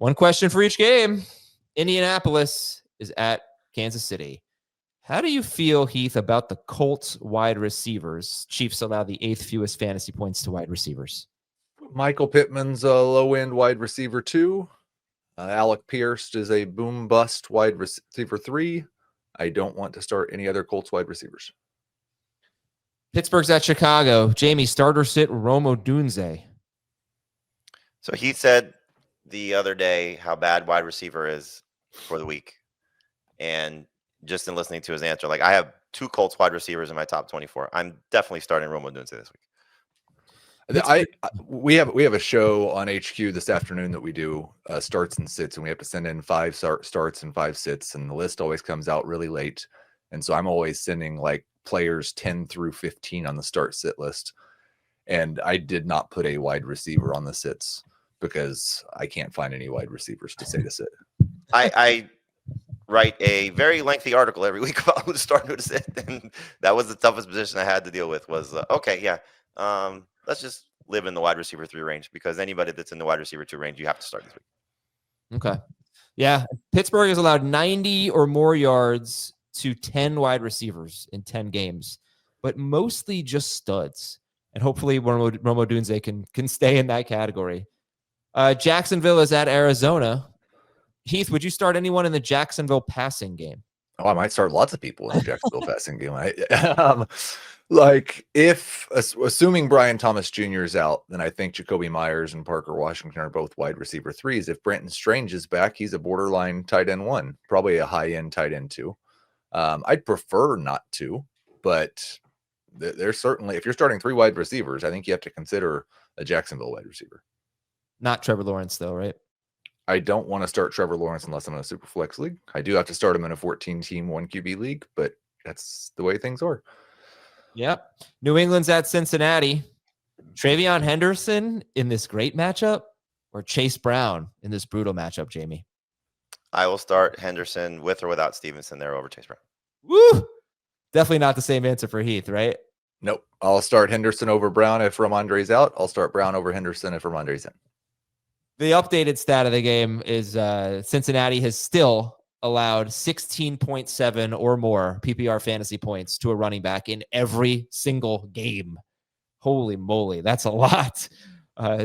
One question for each game. Indianapolis is at Kansas City. How do you feel, Heath, about the Colts wide receivers? Chiefs allow the 8th fewest fantasy points to wide receivers. Michael Pittman's a low-end wide receiver 2. Alec Pierce is a boom-bust wide receiver 3. I don't want to start any other Colts wide receivers. Pittsburgh's at Chicago. Jamey, start or sit Odunze. So he said the other day how bad wide receiver is for the week. And just in listening to his answer, like I have 2 Colts wide receivers in my top 24. I'm definitely starting Odunze this week. We have a show on HQ this afternoon that we do starts and sits, and we have to send in 5 starts and 5 sits, and the list always comes out really late. And so I'm always sending like players 10 through 15 on the start sit list. And I did not put a wide receiver on the sits because I can't find any wide receivers to say to sit. I write a very lengthy article every week about who to start and who to sit, and that was the toughest position I had to deal with. Was let's just live in the wide receiver 3 range, because anybody that's in the wide receiver 2 range, you have to start this week. Okay. Yeah. Pittsburgh has allowed 90 or more yards to 10 wide receivers in 10 games, but mostly just studs. And hopefully Odunze can stay in that category. Jacksonville is at Arizona. Heath, would you start anyone in the Jacksonville passing game? Oh, I might start lots of people in the Jacksonville passing game. Like if assuming Brian Thomas Jr. is out, then I think Jacoby Myers and Parker Washington are both wide receiver 3s. If Brenton Strange is back, he's a borderline tight end 1, probably a high end tight end 2. I'd prefer not to, but there's certainly, if you're starting 3 wide receivers, I think you have to consider a Jacksonville wide receiver. Not Trevor Lawrence though, right? I don't want to start Trevor Lawrence unless I'm in a super flex league. I do have to start him in a 14-team 1 QB league, but that's the way things are. Yep. New England's at Cincinnati. Travion Henderson in this great matchup, or Chase Brown in this brutal matchup, Jamey? I will start Henderson with or without Stevenson there over Chase Brown. Woo! Definitely not the same answer for Heath, right? Nope. I'll start Henderson over Brown if Ramondre's out. I'll start Brown over Henderson if Ramondre's in. The updated stat of the game is Cincinnati has still allowed 16.7 or more PPR fantasy points to a running back in every single game. Holy moly, that's a lot.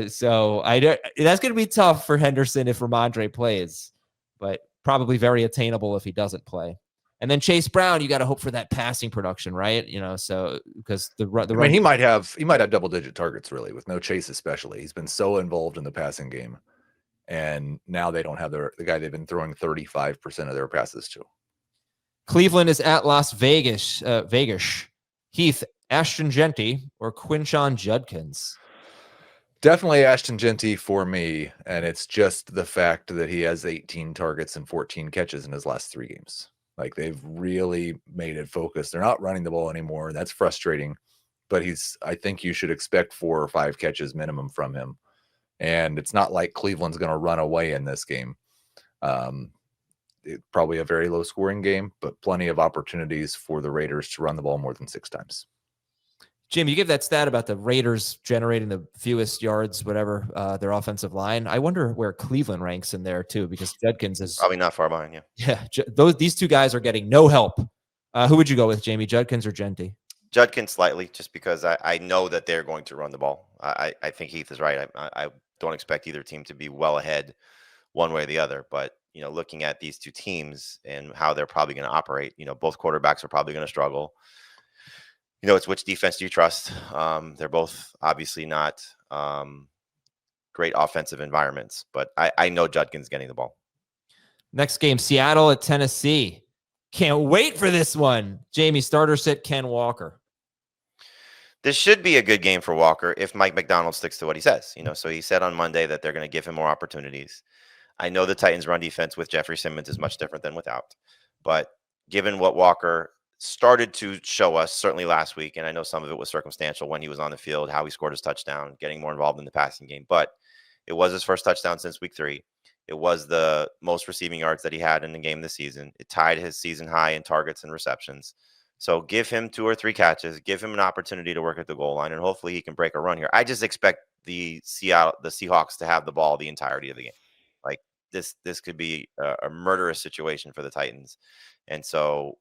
So that's going to be tough for Henderson if Ramondre plays, but probably very attainable if he doesn't play. And then Chase Brown, you got to hope for that passing production, right? You know, so because he might have double-digit targets really with no Chase, especially. He's been so involved in the passing game, and now they don't have the guy they've been throwing 35% of their passes to. Cleveland is at Las Vegas. Heath, Ashton Jeanty or Quinshon Judkins? Definitely Ashton Jeanty for me, and it's just the fact that he has 18 targets and 14 catches in his last 3 games. Like, they've really made it focused. They're not running the ball anymore. That's frustrating, but I think you should expect 4 or 5 catches minimum from him. And it's not like Cleveland's going to run away in this game. It's probably a very low scoring game, but plenty of opportunities for the Raiders to run the ball more than 6 times. Jim, you give that stat about the Raiders generating the fewest yards, whatever, their offensive line. I wonder where Cleveland ranks in there too, because Judkins is probably not far behind. Yeah. These 2 guys are getting no help. Who would you go with, Jamey, Judkins or Jeanty? Judkins slightly, just because I know that they're going to run the ball. I think Heath is right. I don't expect either team to be well ahead one way or the other, but looking at these 2 teams and how they're probably going to operate, both quarterbacks are probably going to struggle. It's which defense do you trust? They're both obviously not great offensive environments, but I know Judkins getting the ball. Next game, Seattle at Tennessee. Can't wait for this one. Jamey, starter sit Ken Walker. This should be a good game for Walker if Mike McDonald sticks to what he says. So he said on Monday that they're going to give him more opportunities. I know the Titans' run defense with Jeffrey Simmons is much different than without, but given what Walker started to show us certainly last week, and I know some of it was circumstantial when he was on the field, how he scored his touchdown, getting more involved in the passing game, but it was his first touchdown since week 3. It was the most receiving yards that he had in the game this season. It tied his season high in targets and receptions. So give him 2 or 3 catches, give him an opportunity to work at the goal line, and hopefully he can break a run here. I just expect the Seahawks to have the ball the entirety of the game. Like, this could be a murderous situation for the Titans. And so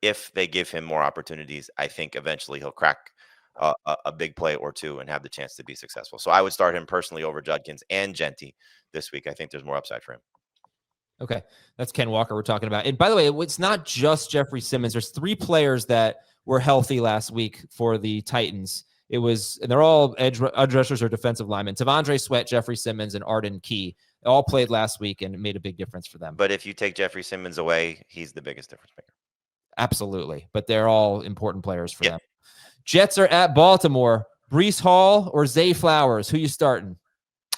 if they give him more opportunities, I think eventually he'll crack a big play or two and have the chance to be successful. So I would start him personally over Judkins and Jeanty this week. I think there's more upside for him. Okay. That's Ken Walker we're talking about. And by the way, it's not just Jeffrey Simmons. There's 3 players that were healthy last week for the Titans. And they're all edge rushers or defensive linemen. Tavondre Sweat, Jeffrey Simmons, and Arden Key. They all played last week and it made a big difference for them. But if you take Jeffrey Simmons away, he's the biggest difference maker. Absolutely. But they're all important players for them. Jets are at Baltimore. Breece Hall or Zay Flowers? Who you starting?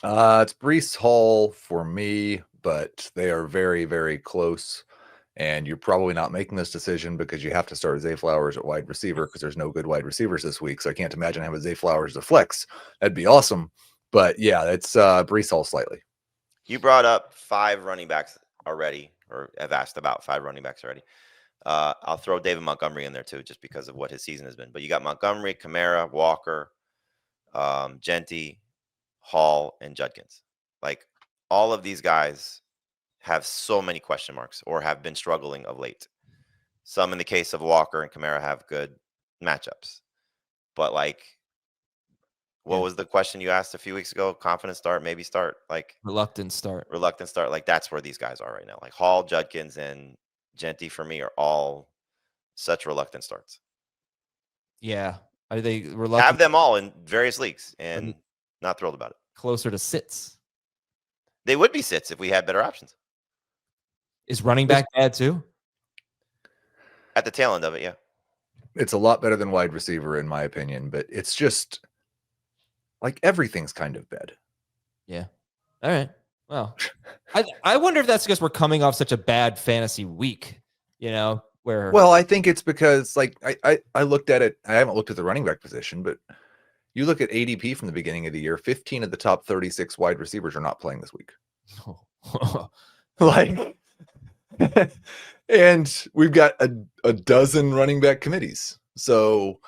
It's Breece Hall for me, but they are very, very close. And you're probably not making this decision because you have to start Zay Flowers at wide receiver because there's no good wide receivers this week. So I can't imagine having Zay Flowers as a flex. That'd be awesome. But yeah, it's Breece Hall slightly. You brought up 5 running backs already, or have asked about 5 running backs already. I'll throw David Montgomery in there too, just because of what his season has been. But you got Montgomery, Kamara, Walker, Jeanty, Hall, and Judkins. Like, all of these guys have so many question marks or have been struggling of late. Some, in the case of Walker and Kamara, have good matchups. But like, what was the question you asked a few weeks ago? Confident start, maybe start? Like, reluctant start. Like, that's where these guys are right now. Like, Hall, Judkins, and Jeanty for me are all such reluctant starts. Yeah. Are they reluctant? Have them all in various leagues and not thrilled about it. Closer to sits. They would be sits if we had better options. Is running back bad too? At the tail end of it, yeah. It's a lot better than wide receiver, in my opinion, but it's just like everything's kind of bad. Yeah. All right. Well, I wonder if that's because we're coming off such a bad fantasy week, where. Well, I think it's because like I looked at it. I haven't looked at the running back position, but you look at ADP from the beginning of the year, 15 of the top 36 wide receivers are not playing this week. Like, and we've got a dozen running back committees, so,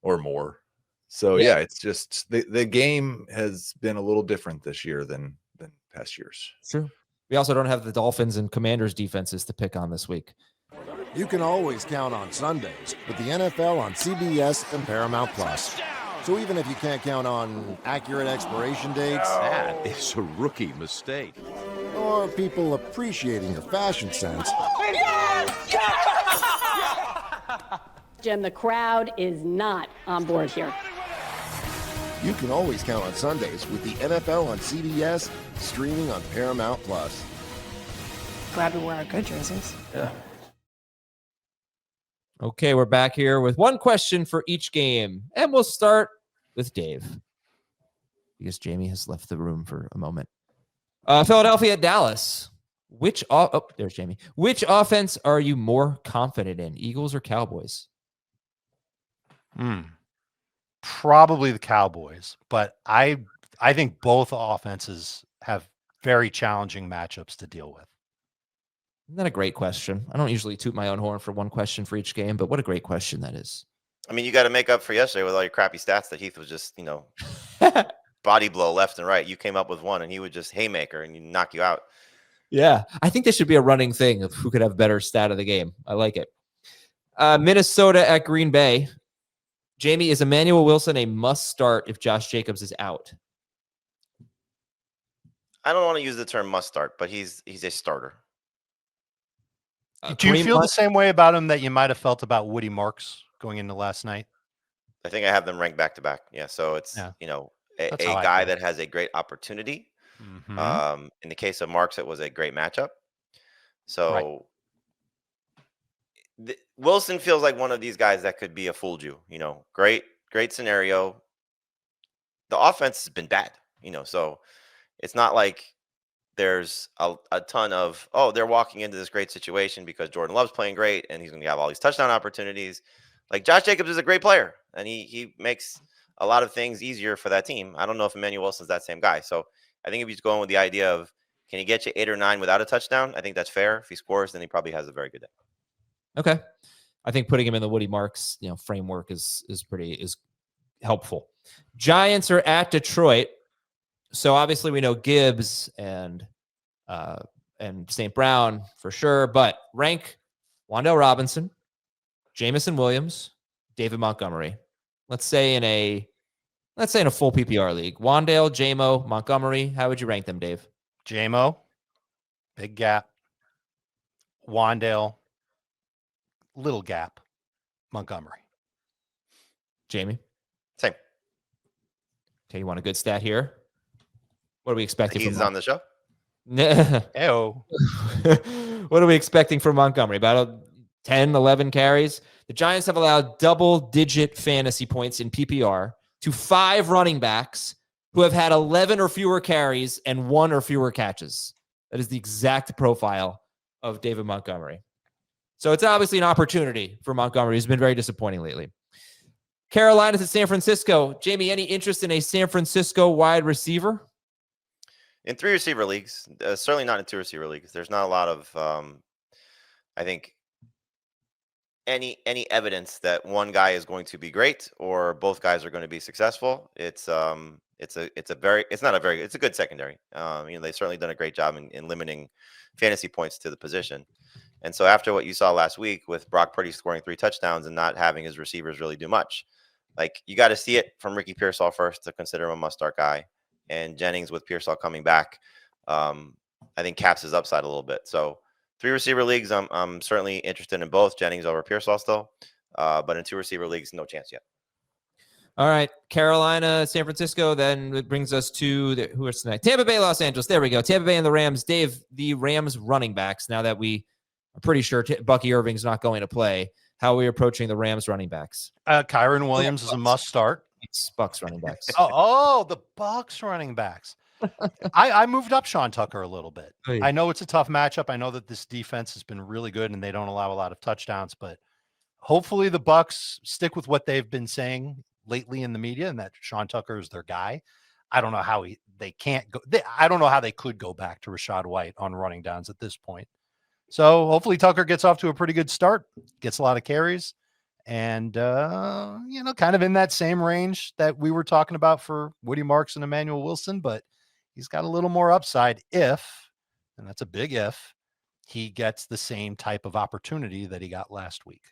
or more. So yeah, it's just the game has been a little different this year than past years. True. We also don't have the Dolphins and Commanders defenses to pick on this week. You can always count on Sundays with the NFL on CBS and Paramount Plus. So even if you can't count on accurate expiration dates, that is a rookie mistake, or people appreciating your fashion sense, Jim, the crowd is not on board here. You can always count on Sundays with the NFL on CBS, streaming on Paramount Plus. Glad we wear our good jerseys. Yeah. Okay, we're back here with one question for each game, and we'll start with Dave because Jamey has left the room for a moment. Philadelphia at Dallas. There's Jamey. Which offense are you more confident in, Eagles or Cowboys? Probably the Cowboys, but I think both offenses have very challenging matchups to deal with. Isn't that a great question? I don't usually toot my own horn for one question for each game, but what a great question that is. I mean, you got to make up for yesterday with all your crappy stats that Heath was just, body blow left and right. You came up with one and he would just haymaker and knock you out. Yeah. I think this should be a running thing of who could have better stat of the game. I like it. Minnesota at Green Bay. Jamey, is Emmanuel Wilson a must start if Josh Jacobs is out? I don't want to use the term must start, but he's a starter. Do you feel the same way about him that you might have felt about Woody Marks going into last night? I think I have them ranked back to back. Yeah. So it's, a guy that has a great opportunity. Mm-hmm. In the case of Marks, it was a great matchup. So Wilson feels like one of these guys that could be a fooled you, great scenario. The offense has been bad, so it's not like there's a ton of, they're walking into this great situation because Jordan Love's playing great and he's going to have all these touchdown opportunities. Like, Josh Jacobs is a great player and he makes a lot of things easier for that team. I don't know if Emmanuel Wilson's that same guy. So I think if he's going with the idea of, can he get you 8 or 9 without a touchdown? I think that's fair. If he scores, then he probably has a very good day. Okay. I think putting him in the Woody Marks, framework is helpful. Giants are at Detroit. So obviously we know Gibbs and and St. Brown for sure. But rank Wan'Dale Robinson, Jamison Williams, David Montgomery. Let's say in a full PPR league. Wan'Dale, Jamo, Montgomery. How would you rank them, Dave? Jamo, big gap. Wan'Dale, little gap. Montgomery. Jamey? Same. Okay, you want a good stat here? What are we expecting? He's on the show. Ew. What are we expecting from Montgomery? About 10, 11 carries? The Giants have allowed double-digit fantasy points in PPR to 5 running backs who have had 11 or fewer carries and 1 or fewer catches. That is the exact profile of David Montgomery. So it's obviously an opportunity for Montgomery, who's been very disappointing lately. Carolina to San Francisco. Jamey, any interest in a San Francisco wide receiver? In 3 receiver leagues, certainly not in 2 receiver leagues. There's not a lot of, I think, any evidence that one guy is going to be great or both guys are going to be successful. It's a good secondary. They've certainly done a great job in limiting fantasy points to the position. And so after what you saw last week with Brock Purdy scoring 3 touchdowns and not having his receivers really do much, like you got to see it from Ricky Pearsall first to consider him a must-start guy. And Jennings with Pearsall coming back, I think caps his upside a little bit. So 3 receiver leagues, I'm certainly interested in both. Jennings over Pearsall still, but in 2 receiver leagues, no chance yet. All right, Carolina, San Francisco. Then it brings us to who is tonight? Tampa Bay, Los Angeles. There we go. Tampa Bay and the Rams. Dave, the Rams running backs. Now that we are pretty sure Bucky Irving's not going to play, how are we approaching the Rams running backs? Kyron Williams is a must start. It's Bucks running backs. The Bucks running backs. I moved up Sean Tucker a little bit. Oh, yeah. I know it's a tough matchup. I know that this defense has been really good and they don't allow a lot of touchdowns, but hopefully the Bucks stick with what they've been saying lately in the media and that Sean Tucker is their guy. I don't know how I don't know how they could go back to Rachaad White on running downs at this point. So hopefully Tucker gets off to a pretty good start, gets a lot of carries. And, kind of in that same range that we were talking about for Woody Marks and Emmanuel Wilson, but he's got a little more upside if, and that's a big if, he gets the same type of opportunity that he got last week.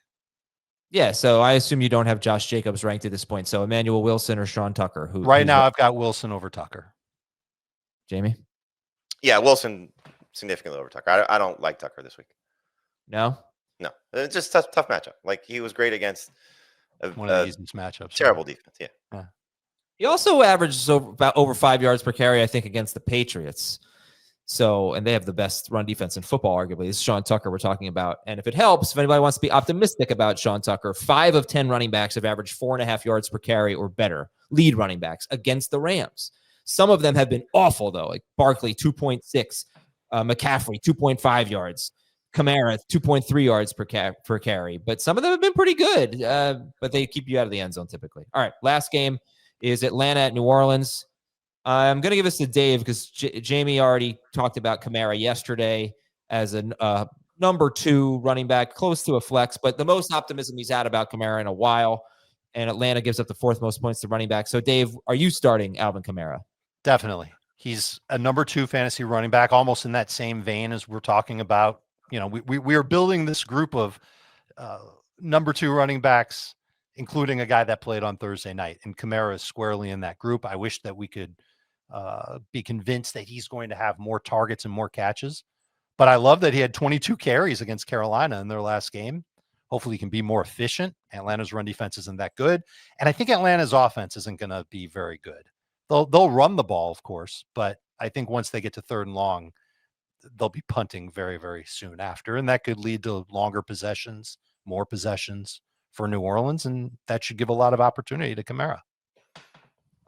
Yeah, so I assume you don't have Josh Jacobs ranked at this point. So Emmanuel Wilson or Sean Tucker? Right now I've got Wilson over Tucker. Jamey? Yeah, Wilson significantly over Tucker. I don't like Tucker this week. No? No, it's just tough matchup. Like he was great against one of the easiest matchups. Terrible defense. Yeah. He also averages about over 5 yards per carry, I think, against the Patriots. So, and they have the best run defense in football, arguably. This is Sean Tucker we're talking about. And if it helps, if anybody wants to be optimistic about Sean Tucker, 5 of 10 running backs have averaged 4.5 yards per carry or better, lead running backs against the Rams. Some of them have been awful, though, like Barkley, 2.6, McCaffrey, 2.5 yards. Kamara, 2.3 yards per carry. But some of them have been pretty good, but they keep you out of the end zone typically. All right, last game is Atlanta at New Orleans. I'm going to give this to Dave because Jamey already talked about Kamara yesterday as a number 2 running back, close to a flex, but the most optimism he's had about Kamara in a while, and Atlanta gives up the 4th most points to running back. So, Dave, are you starting Alvin Kamara? Definitely. He's a number 2 fantasy running back, almost in that same vein as we're talking about. We are building this group of number 2 running backs, including a guy that played on Thursday night, and Kamara is squarely in that group. I wish that we could be convinced that he's going to have more targets and more catches, but I love that he had 22 carries against Carolina in their last game. Hopefully he can be more efficient. Atlanta's run defense isn't that good, and I think Atlanta's offense isn't going to be very good. They'll run the ball, of course, but I think once they get to 3rd and long, they'll be punting very, very soon after. And that could lead to longer possessions, more possessions for New Orleans. And that should give a lot of opportunity to Kamara.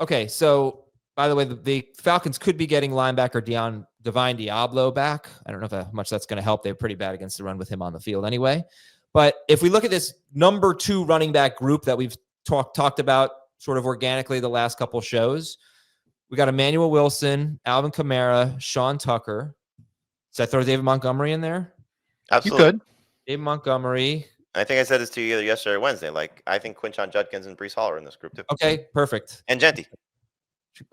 Okay. So by the way, the Falcons could be getting linebacker Divine Diablo back. I don't know how much that's going to help. They're pretty bad against the run with him on the field anyway. But if we look at this number 2 running back group that we've talked about sort of organically the last couple shows, we got Emmanuel Wilson, Alvin Kamara, Sean Tucker. Does that throw David Montgomery in there? Absolutely. You could. David Montgomery. I think I said this to you either yesterday or Wednesday. Like, I think Quinshon Judkins and Breece Hall are in this group too. Okay, perfect. And Jeanty.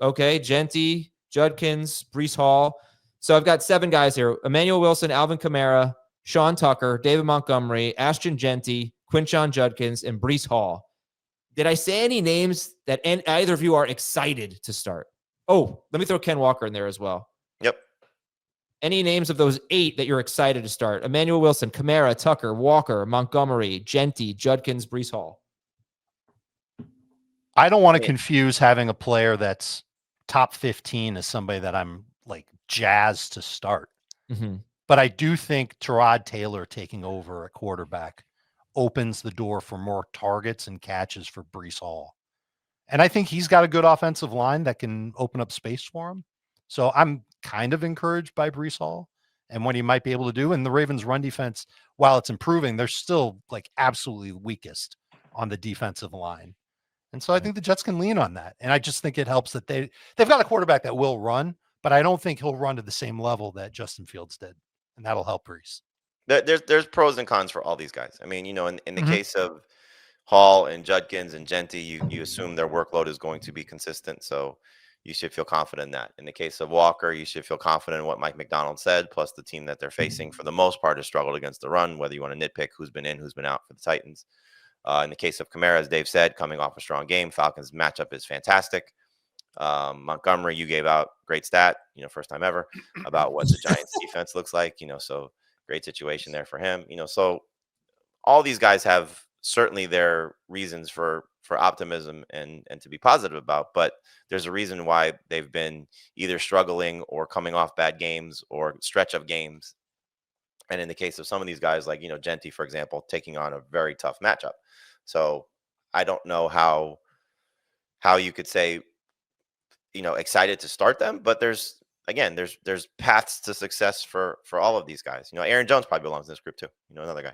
Okay, Jeanty, Judkins, Breece Hall. So I've got 7 guys here: Emmanuel Wilson, Alvin Kamara, Sean Tucker, David Montgomery, Ashton Jeanty, Quinshon Judkins, and Breece Hall. Did I say any names that either of you are excited to start? Oh, let me throw Ken Walker in there as well. Yep. Any names of those 8 that you're excited to start? Emmanuel Wilson, Kamara, Tucker, Walker, Montgomery, Jeanty, Judkins, Breece Hall. I don't want to confuse having a player that's top 15 as somebody that I'm like jazzed to start. Mm-hmm. But I do think Tyrod Taylor taking over at quarterback opens the door for more targets and catches for Breece Hall. And I think he's got a good offensive line that can open up space for him. So I'm kind of encouraged by Breece Hall and what he might be able to do. And the Ravens run defense, while it's improving, they're still like absolutely weakest on the defensive line. And so I think the Jets can lean on that. And I just think it helps that they've got a quarterback that will run, but I don't think he'll run to the same level that Justin Fields did. And that'll help Breece. There's pros and cons for all these guys. I mean, in the case of Hall and Judkins and Jeanty, you assume their workload is going to be consistent. So you should feel confident in that. In the case of Walker, you should feel confident in what Mike McDonald said, plus the team that they're facing for the most part has struggled against the run, whether you want to nitpick who's been in, who's been out for the Titans. In the case of Kamara, as Dave said, coming off a strong game, Falcons matchup is fantastic. Montgomery, you gave out great stat, first time ever, about what the Giants defense looks like, so great situation there for him. So all these guys have certainly their reasons for optimism and to be positive about, but there's a reason why they've been either struggling or coming off bad games or stretch of games. And in the case of some of these guys, like, Jeanty, for example, taking on a very tough matchup. So I don't know how you could say, excited to start them, but there's paths to success for all of these guys. Aaron Jones probably belongs in this group too. Another guy.